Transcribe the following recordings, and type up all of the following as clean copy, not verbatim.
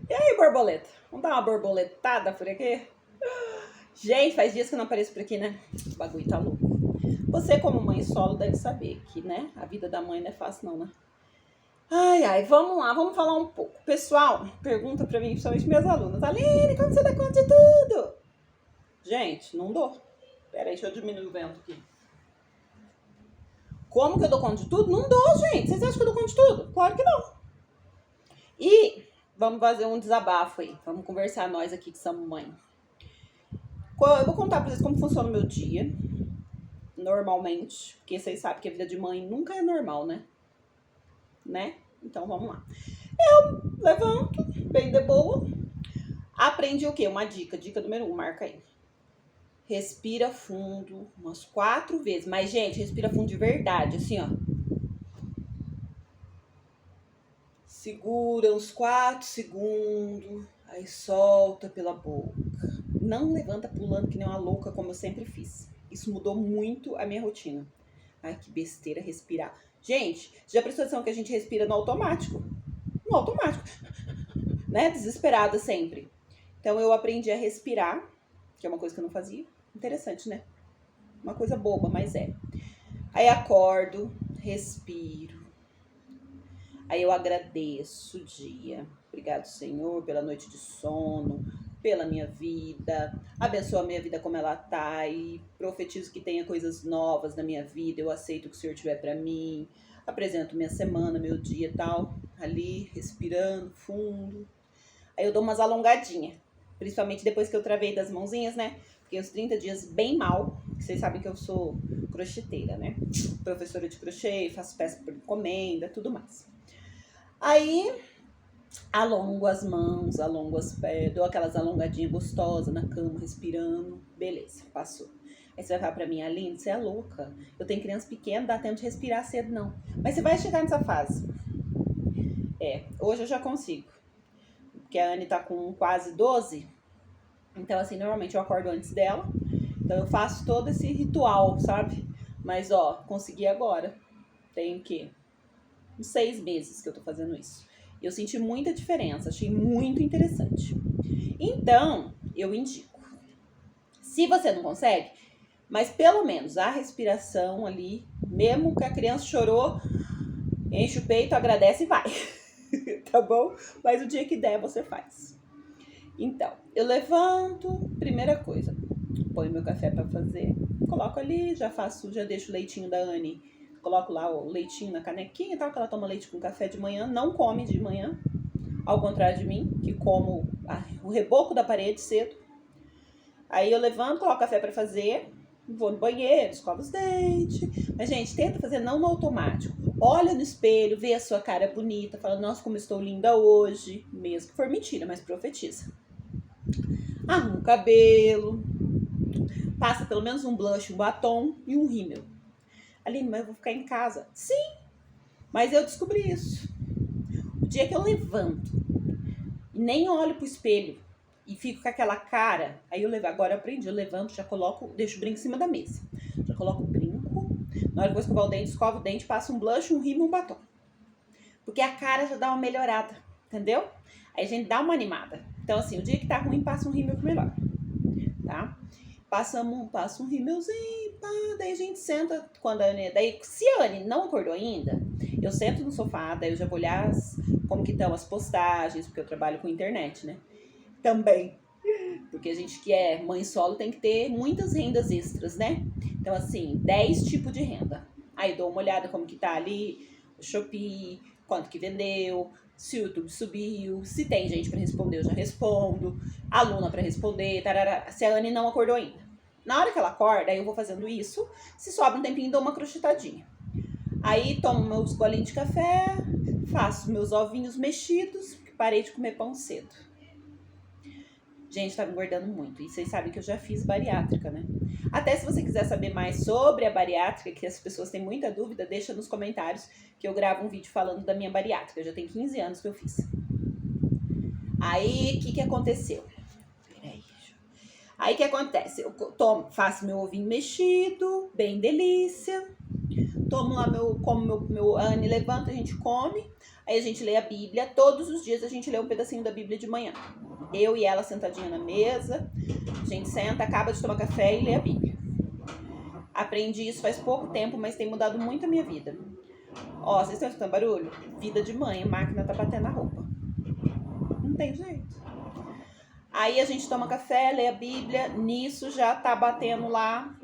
E aí, borboleta? Vamos dar uma borboletada por aqui? Gente, faz dias que eu não apareço por aqui, né? O bagulho tá louco. Você, como mãe solo, deve saber que, né? A vida da mãe não é fácil, não, né? Ai, vamos lá, vamos falar um pouco. Pessoal, pergunta pra mim, principalmente minhas alunas. Aline, como você dá conta de tudo? Gente, não dou. Pera aí, deixa eu diminuir o vento aqui. Como que eu dou conta de tudo? Não dou, gente. Vocês acham que eu dou conta de tudo? Claro que não. E vamos fazer um desabafo aí. Vamos conversar nós aqui que somos mãe. Eu vou contar pra vocês como funciona o meu dia. Normalmente. Porque vocês sabem que a vida de mãe nunca é normal, né? Então vamos lá. Eu levanto, bem de boa. Aprendi o quê? Uma dica. Dica número 1, marca aí. Respira fundo umas 4 vezes. Mas, gente, respira fundo de verdade. Assim, ó. Segura uns 4 segundos. Aí solta pela boca. Não levanta pulando que nem uma louca, como eu sempre fiz. Isso mudou muito a minha rotina. Ai, que besteira respirar. Gente, já prestou atenção que a gente respira no automático? No automático. Né? Desesperada sempre. Então, eu aprendi a respirar, que é uma coisa que eu não fazia. Interessante, né? Uma coisa boba, mas é. Aí acordo, respiro. Aí eu agradeço o dia. Obrigado, Senhor, pela noite de sono, pela minha vida. Abençoa a minha vida como ela tá e profetizo que tenha coisas novas na minha vida. Eu aceito o que o Senhor tiver pra mim. Apresento minha semana, meu dia e tal. Ali, respirando fundo. Aí eu dou umas alongadinhas. Principalmente depois que eu travei das mãozinhas, né? Fiquei uns 30 dias bem mal. Vocês sabem que eu sou crocheteira, né? Professora de crochê, faço peça por encomenda, tudo mais. Aí, alongo as mãos, alongo as pés, dou aquelas alongadinhas gostosas na cama, respirando. Beleza, passou. Aí você vai falar pra mim, Aline, você é louca. Eu tenho criança pequena, não dá tempo de respirar cedo, não. Mas você vai chegar nessa fase. Hoje eu já consigo. Porque a Anne tá com quase 12. Então, assim, normalmente eu acordo antes dela. Então, eu faço todo esse ritual, sabe? Mas, ó, consegui agora. Tem o quê? Uns 6 meses que eu tô fazendo isso. Eu senti muita diferença, achei muito interessante. Então, eu indico. Se você não consegue, mas pelo menos a respiração ali, mesmo que a criança chorou, enche o peito, agradece e vai. Tá bom? Mas o dia que der, você faz. Então, eu levanto, primeira coisa, ponho meu café pra fazer, coloco ali, já deixo o leitinho da Anne, coloco lá o leitinho na canequinha e tal, que ela toma leite com café de manhã, não come de manhã, ao contrário de mim, que como o reboco da parede cedo. Aí eu levanto, coloco café pra fazer, vou no banheiro, escovo os dentes. Mas, gente, tenta fazer não no automático. Olha no espelho, vê a sua cara bonita, fala, nossa, como estou linda hoje. Mesmo que for mentira, mas profetiza. Arruma o cabelo, passa pelo menos um blush, um batom e um rímel. Aline, mas eu vou ficar em casa. Sim, mas eu descobri isso. O dia que eu levanto e nem olho pro espelho e fico com aquela cara, aí agora eu aprendi, eu levanto, já coloco, deixo o brinco em cima da mesa. Já coloco o brinco, na hora que eu vou escovar o dente, escovo o dente, passo um blush, um rímel e um batom. Porque a cara já dá uma melhorada, entendeu? Aí a gente dá uma animada. Então, assim, o dia que tá ruim, passa um rímel melhor, tá? Passa um rímelzinho, pá, daí a gente senta, quando a Anne, daí se a Anne não acordou ainda, eu sento no sofá, daí eu já vou olhar como que estão as postagens, porque eu trabalho com internet, né? Também, porque a gente que é mãe solo tem que ter muitas rendas extras, né? Então, assim, 10 tipos de renda. Aí dou uma olhada como que tá ali, o Shopee, quanto que vendeu, se o YouTube subiu, se tem gente pra responder, eu já respondo, aluna pra responder, tarará, se a Anne não acordou ainda. Na hora que ela acorda, aí eu vou fazendo isso, se sobra um tempinho, dou uma crochetadinha. Aí tomo meus golinhos de café, faço meus ovinhos mexidos, porque parei de comer pão cedo. Gente, tá me engordando muito. E vocês sabem que eu já fiz bariátrica, né? Até se você quiser saber mais sobre a bariátrica, que as pessoas têm muita dúvida, deixa nos comentários que eu gravo um vídeo falando da minha bariátrica. Já tem 15 anos que eu fiz. Aí, o que aconteceu? Peraí. Aí, o que acontece? Eu faço meu ovinho mexido, bem delícia. Tomo lá como meu Anne levanta, a gente come. Aí a gente lê a Bíblia. Todos os dias a gente lê um pedacinho da Bíblia de manhã. Eu e ela sentadinha na mesa. A gente senta, acaba de tomar café e lê a Bíblia. Aprendi isso faz pouco tempo, mas tem mudado muito a minha vida. Ó, vocês estão escutando barulho? Vida de mãe, a máquina tá batendo na roupa. Não tem jeito. Aí a gente toma café, lê a Bíblia. Nisso já tá batendo lá.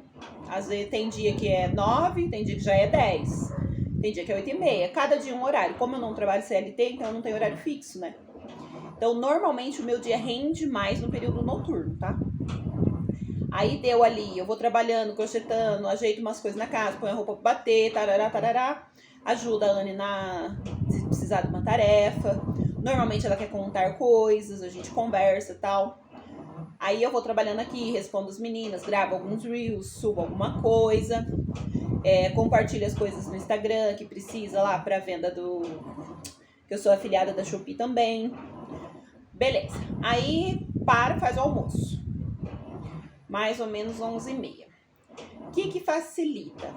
Às vezes tem dia que é 9, tem dia que já é 10. Tem dia que é 8h30. Cada dia um horário. Como eu não trabalho CLT, então eu não tenho horário fixo, né? Então, normalmente, o meu dia rende mais no período noturno, tá? Aí deu ali, eu vou trabalhando, crochetando, ajeito umas coisas na casa, ponho a roupa pra bater, tarará, tarará. Ajuda a Anne se precisar de uma tarefa. Normalmente ela quer contar coisas, a gente conversa e tal. Aí eu vou trabalhando aqui, respondo as meninas, gravo alguns reels, subo alguma coisa. Compartilho as coisas no Instagram que precisa lá pra venda do... que eu sou afiliada da Shopee também. Beleza. Aí faz o almoço. Mais ou menos 11h30. O que facilita?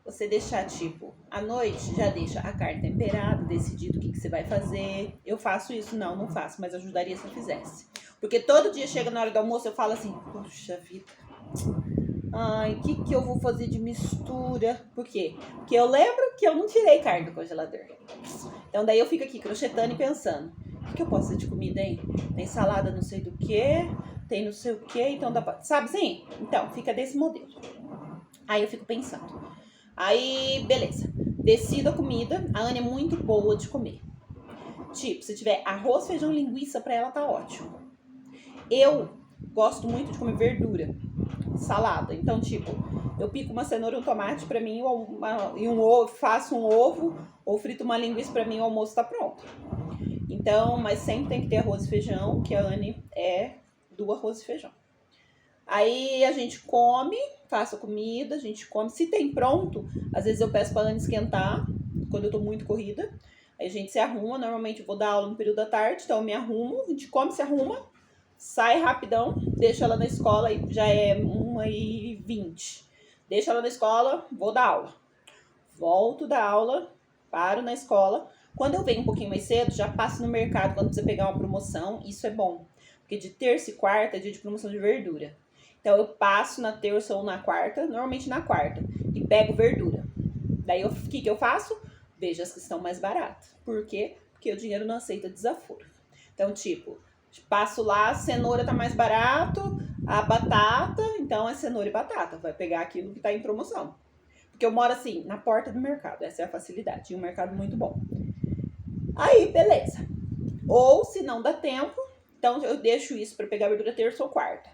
Você deixar, tipo, à noite, já deixa a carne temperada, decidido o que você vai fazer. Eu faço isso? Não faço, mas ajudaria se eu fizesse. Porque todo dia chega na hora do almoço, eu falo assim, puxa vida, ai, o que eu vou fazer de mistura? Por quê? Porque eu lembro que eu não tirei carne do congelador. Então daí eu fico aqui crochetando e pensando, o que eu posso fazer de comida, hein? Tem salada não sei do que, tem não sei o que, então dá pra... Sabe assim? Então, fica desse modelo. Aí eu fico pensando. Aí, beleza. Decido a comida. A Anne é muito boa de comer. Tipo, se tiver arroz, feijão, linguiça, pra ela tá ótimo. Eu gosto muito de comer verdura, salada. Então, tipo, eu pico uma cenoura e um tomate pra mim e um ovo, faço um ovo ou frito uma linguiça pra mim, o almoço tá pronto. Então, mas sempre tem que ter arroz e feijão, que a Anne é do arroz e feijão. Aí a gente come, faço a comida, a gente come. Se tem pronto, às vezes eu peço pra Anne esquentar, quando eu tô muito corrida. Aí a gente se arruma, normalmente eu vou dar aula no período da tarde, então eu me arrumo, a gente come, se arruma, sai rapidão, deixo ela na escola e já é 1h20. Deixo ela na escola, vou dar aula. Volto da aula, paro na escola. Quando eu venho um pouquinho mais cedo, já passo no mercado quando você pegar uma promoção, isso é bom. Porque de terça e quarta é dia de promoção de verdura. Então eu passo na terça ou na quarta, normalmente na quarta, e pego verdura. Daí o que eu faço? Vejo as que estão mais baratas. Por quê? Porque o dinheiro não aceita desaforo. Então, tipo, passo lá, a cenoura tá mais barato, a batata, então é cenoura e batata. Vai pegar aquilo que tá em promoção. Porque eu moro assim, na porta do mercado. Essa é a facilidade. E um mercado muito bom. Aí, beleza. Ou, se não dá tempo, então eu deixo isso para pegar verdura terça ou quarta.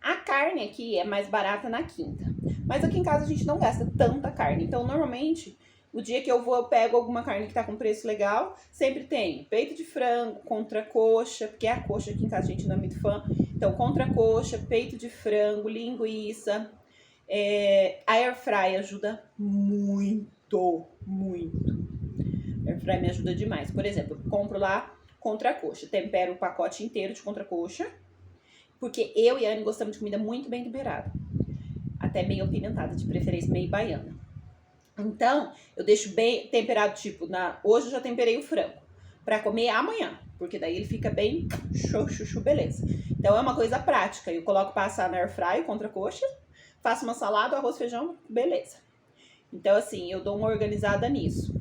A carne aqui é mais barata na quinta. Mas aqui em casa a gente não gasta tanta carne. Então, normalmente, o dia que eu vou, eu pego alguma carne que tá com preço legal. Sempre tem peito de frango, contracoxa, porque a coxa aqui em casa a gente não é muito fã. Então, contracoxa, peito de frango, linguiça. A airfry ajuda muito, muito. A airfry me ajuda demais. Por exemplo, eu compro lá contracoxa, tempero o pacote inteiro de contracoxa, porque eu e a Anne gostamos de comida muito bem temperada, até meio apimentada, de preferência meio baiana. Então, eu deixo bem temperado, tipo, hoje eu já temperei o frango, pra comer amanhã, porque daí ele fica bem chuchu, beleza. Então é uma coisa prática, eu coloco passar na airfry contracoxa, faço uma salada, arroz, feijão, beleza. Então, assim, eu dou uma organizada nisso,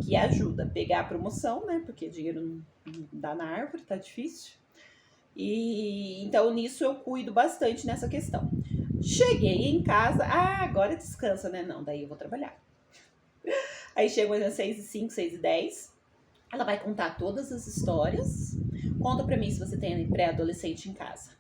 que ajuda a pegar a promoção, né? Porque dinheiro não dá na árvore, tá difícil. E então, nisso eu cuido bastante nessa questão. Cheguei em casa, agora descansa, né? Não, daí eu vou trabalhar. Aí chego às 6h05, 6h10. Ela vai contar todas as histórias. Conta pra mim se você tem pré-adolescente em casa.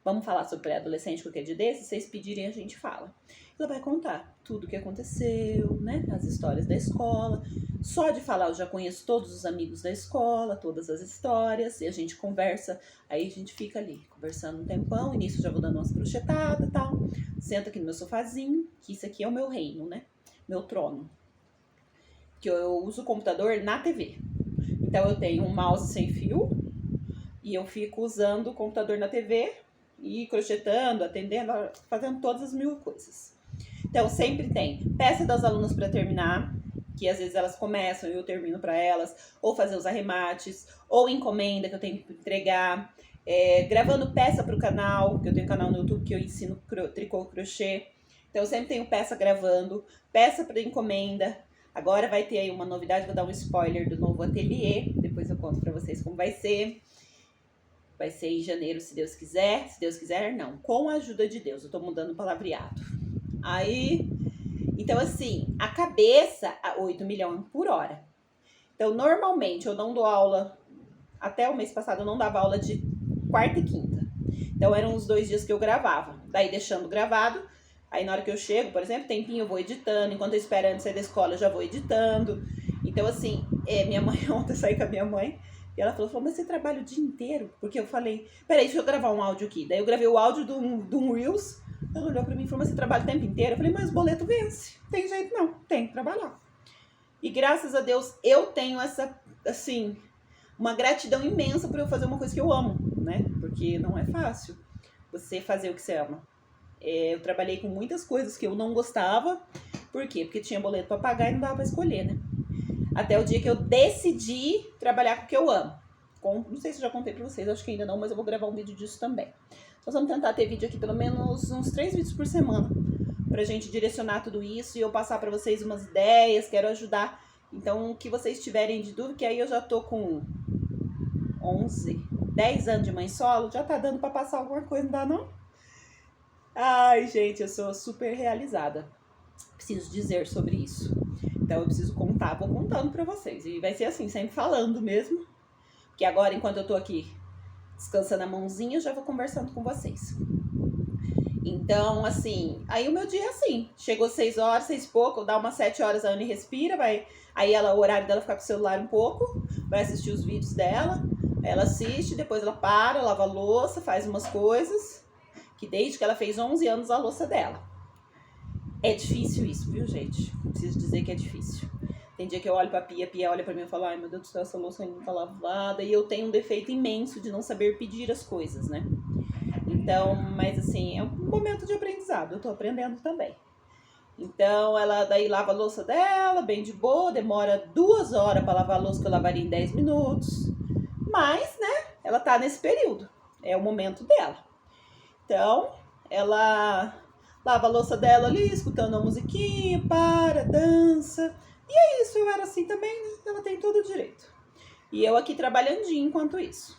Vamos falar sobre pré-adolescente qualquer dia desse? Se vocês pedirem, a gente fala. Ela vai contar tudo o que aconteceu, né? As histórias da escola. Só de falar, eu já conheço todos os amigos da escola, todas as histórias. E a gente conversa, aí a gente fica ali, conversando um tempão. E nisso eu já vou dando umas crochetadas e tal. Sento aqui no meu sofazinho, que isso aqui é o meu reino, né? Meu trono. Que eu uso o computador na TV. Então eu tenho um mouse sem fio. E eu fico usando o computador na TV... e crochetando, atendendo, fazendo todas as mil coisas. Então, sempre tem peça das alunas para terminar. que às vezes elas começam e eu termino para elas, ou fazer os arremates, ou encomenda que eu tenho que entregar, gravando peça para o canal, que eu tenho um canal no YouTube que eu ensino tricô, crochê. Então eu sempre tenho peça gravando, peça para encomenda. Agora vai ter aí uma novidade, vou dar um spoiler do novo ateliê, depois eu conto para vocês como vai ser. Vai ser em janeiro, se Deus quiser. Se Deus quiser, não. Com a ajuda de Deus. Eu tô mudando o palavreado. Aí, então assim, a cabeça a 8 milhões por hora. Então, normalmente, eu não dou aula, até o mês passado eu não dava aula de quarta e quinta. Então, eram os 2 dias que eu gravava. Daí, deixando gravado, aí na hora que eu chego, por exemplo, tempinho eu vou editando. Enquanto eu espero antes de sair da escola, eu já vou editando. Então, assim, minha mãe, ontem eu saí com a minha mãe, e ela falou, mas você trabalha o dia inteiro? Porque eu falei, peraí, deixa eu gravar um áudio aqui. Daí eu gravei o áudio de um Reels. Ela olhou pra mim e falou, mas você trabalha o tempo inteiro? Eu falei, mas o boleto vence. Tem jeito não, tem que trabalhar. E graças a Deus eu tenho essa, assim, uma gratidão imensa por eu fazer uma coisa que eu amo, né? Porque não é fácil você fazer o que você ama. Eu trabalhei com muitas coisas que eu não gostava. Por quê? Porque tinha boleto pra pagar e não dava pra escolher, né? Até o dia que eu decidi trabalhar com o que eu amo. Não sei se eu já contei pra vocês, acho que ainda não, mas eu vou gravar um vídeo disso também. Nós vamos tentar ter vídeo aqui pelo menos uns 3 vídeos por semana, pra gente direcionar tudo isso e eu passar pra vocês umas ideias, quero ajudar. Então, o que vocês tiverem de dúvida, que aí eu já tô com 10 anos de mãe solo, já tá dando pra passar alguma coisa, não dá não? Ai, gente, eu sou super realizada. Preciso dizer sobre isso. Então eu preciso contar, vou contando pra vocês. E vai ser assim, sempre falando mesmo. Porque agora, enquanto eu tô aqui descansando a mãozinha, eu já vou conversando com vocês. Então, assim, aí o meu dia é assim. Chegou 6 horas, 6 e pouco, dá umas 7 horas, a Anne respira, vai. Aí o horário dela ficar com o celular um pouco, vai assistir os vídeos dela. Ela assiste, depois ela para, lava a louça, faz umas coisas. Que desde que ela fez 11 anos, a louça dela. É difícil isso, viu, gente? Preciso dizer que é difícil. Tem dia que eu olho pra Pia, a Pia olha pra mim e fala, ai meu Deus do céu, essa louça ainda não tá lavada. E eu tenho um defeito imenso de não saber pedir as coisas, né? Então, mas assim, é um momento de aprendizado, eu tô aprendendo também. Então, ela daí lava a louça dela, bem de boa, demora 2 horas pra lavar a louça que eu lavaria em 10 minutos. Mas, né, ela tá nesse período, é o momento dela. Então, ela lava a louça dela ali, escutando a musiquinha, dança. E é isso, eu era assim também, né? Ela tem todo o direito. E eu aqui trabalhandinho enquanto isso.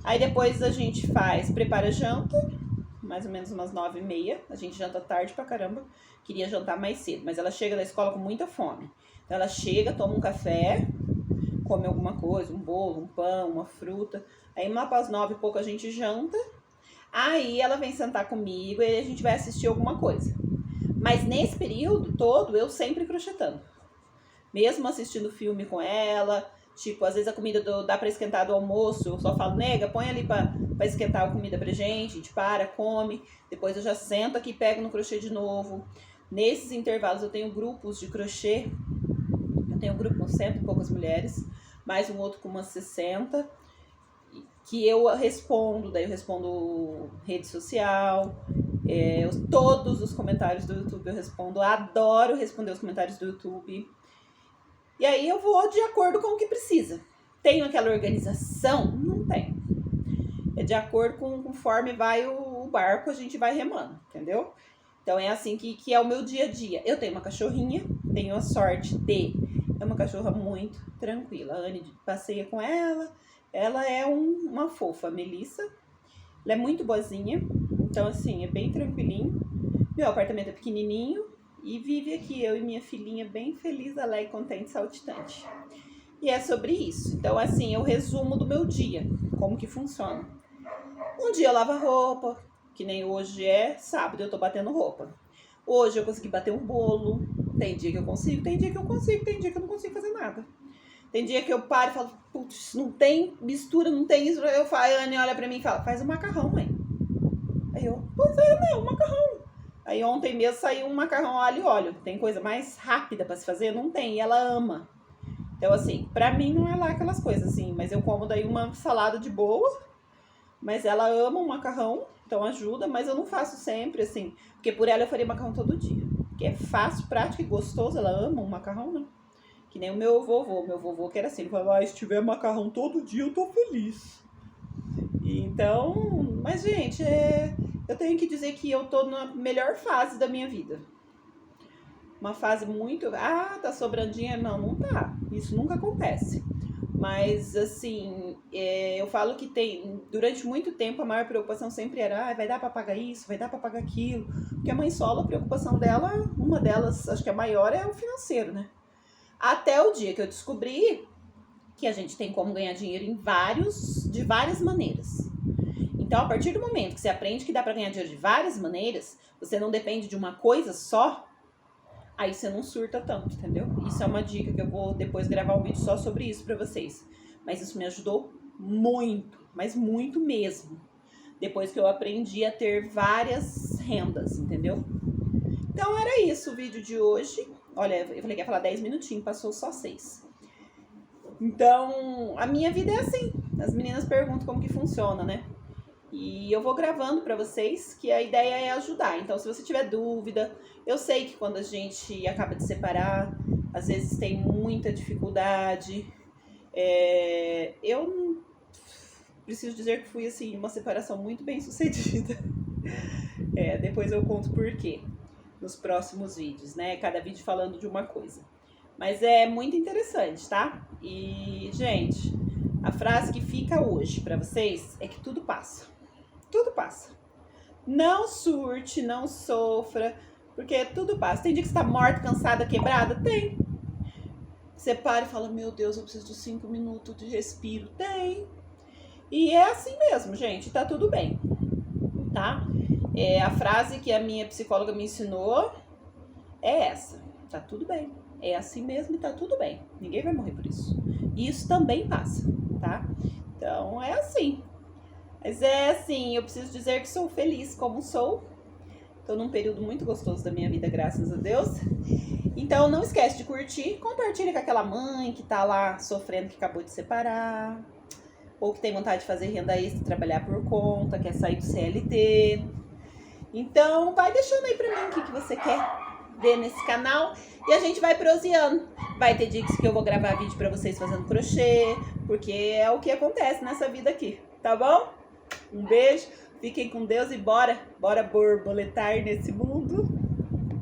Aí depois a gente prepara janta, mais ou menos umas 9h30. A gente janta tarde pra caramba. Queria jantar mais cedo, mas ela chega da escola com muita fome. Então ela chega, toma um café, come alguma coisa, um bolo, um pão, uma fruta. Aí lá para as 9 e pouco a gente janta. Aí ela vem sentar comigo e a gente vai assistir alguma coisa. Mas nesse período todo, eu sempre crochetando. Mesmo assistindo filme com ela, tipo, às vezes a comida dá pra esquentar do almoço, eu só falo, nega, põe ali pra esquentar a comida pra gente, a gente come, depois eu já sento aqui e pego no crochê de novo. Nesses intervalos eu tenho grupos de crochê, eu tenho um grupo com 100 e poucas mulheres, mais um outro com umas 60, que eu respondo, daí eu respondo rede social, todos os comentários do YouTube eu respondo, adoro responder os comentários do YouTube. E aí eu vou de acordo com o que precisa. Tenho aquela organização? Não tenho. É de acordo com conforme vai o barco, a gente vai remando, entendeu? Então é assim que é o meu dia a dia. Eu tenho uma cachorrinha, tenho a sorte de... É uma cachorra muito tranquila. A Anne passeia com ela. Ela é uma fofa, a Melissa. Ela é muito boazinha. Então, assim, é bem tranquilinho. Meu apartamento é pequenininho. E vive aqui, eu e minha filhinha, bem feliz, alegre, contente, saltitante. E é sobre isso. Então, assim, eu resumo do meu dia. Como que funciona. Um dia eu lavo a roupa, que nem hoje é sábado, eu tô batendo roupa. Hoje eu consegui bater um bolo. Tem dia que eu consigo, tem dia que eu consigo, tem dia que eu não consigo fazer nada. Tem dia que eu paro e falo, putz, não tem mistura, não tem isso. Eu falo, a Anne olha pra mim e fala, faz um macarrão, mãe. Aí eu, pois é, não, um macarrão. Aí ontem mesmo saiu um macarrão alho e óleo. Tem coisa mais rápida pra se fazer? Não tem, e ela ama. Então, assim, pra mim não é lá aquelas coisas, assim. Mas eu como daí uma salada de boa. Mas ela ama o macarrão, então ajuda. Mas eu não faço sempre, assim. Porque por ela eu faria macarrão todo dia. Porque é fácil, prático e gostoso. Ela ama o macarrão, né? Que nem o meu vovô que era assim, ele falava, se tiver macarrão todo dia eu tô feliz. Então, mas gente, eu tenho que dizer que eu tô na melhor fase da minha vida. Uma fase muito, tá sobrando dinheiro? Não, não tá, isso nunca acontece. Mas, assim, eu falo que durante muito tempo, a maior preocupação sempre era, vai dar pra pagar isso, vai dar pra pagar aquilo. Porque a mãe solo, a preocupação dela, uma delas, acho que a maior, é o financeiro, né? Até o dia que eu descobri que a gente tem como ganhar dinheiro de várias maneiras. Então, a partir do momento que você aprende que dá pra ganhar dinheiro de várias maneiras, você não depende de uma coisa só, aí você não surta tanto, entendeu? Isso é uma dica que eu vou depois gravar um vídeo só sobre isso pra vocês. Mas isso me ajudou muito, mas muito mesmo. Depois que eu aprendi a ter várias rendas, entendeu? Então era isso o vídeo de hoje. Olha, eu falei que ia falar 10 minutinhos, passou só 6. Então, a minha vida é assim. As meninas perguntam como que funciona, né? E eu vou gravando pra vocês, que a ideia é ajudar. Então, se você tiver dúvida, eu sei que quando a gente acaba de separar, às vezes tem muita dificuldade. Eu preciso dizer que fui, assim, uma separação muito bem sucedida. Depois eu conto por quê nos próximos vídeos, né? Cada vídeo falando de uma coisa. Mas é muito interessante, tá? E, gente, a frase que fica hoje pra vocês é que tudo passa. Tudo passa. Não surte, não sofra, porque tudo passa. Tem dia que você tá morta, cansada, quebrada? Tem. Você para e fala, meu Deus, eu preciso de 5 minutos de respiro. Tem. E é assim mesmo, gente, tá tudo bem, tá? A frase que a minha psicóloga me ensinou é essa, tá tudo bem. É assim mesmo e tá tudo bem. Ninguém vai morrer por isso. E isso também passa, tá? Então, é assim. Mas é assim, eu preciso dizer que sou feliz como sou. Tô num período muito gostoso da minha vida, graças a Deus. Então, não esquece de curtir. Compartilha com aquela mãe que tá lá sofrendo, que acabou de separar. Ou que tem vontade de fazer renda extra, trabalhar por conta, quer sair do CLT. Então, vai deixando aí pra mim o que você quer ver nesse canal. E a gente vai proseando. Vai ter dias que eu vou gravar vídeo pra vocês fazendo crochê, porque é o que acontece nessa vida aqui, tá bom? Um beijo, fiquem com Deus e bora borboletar nesse mundo.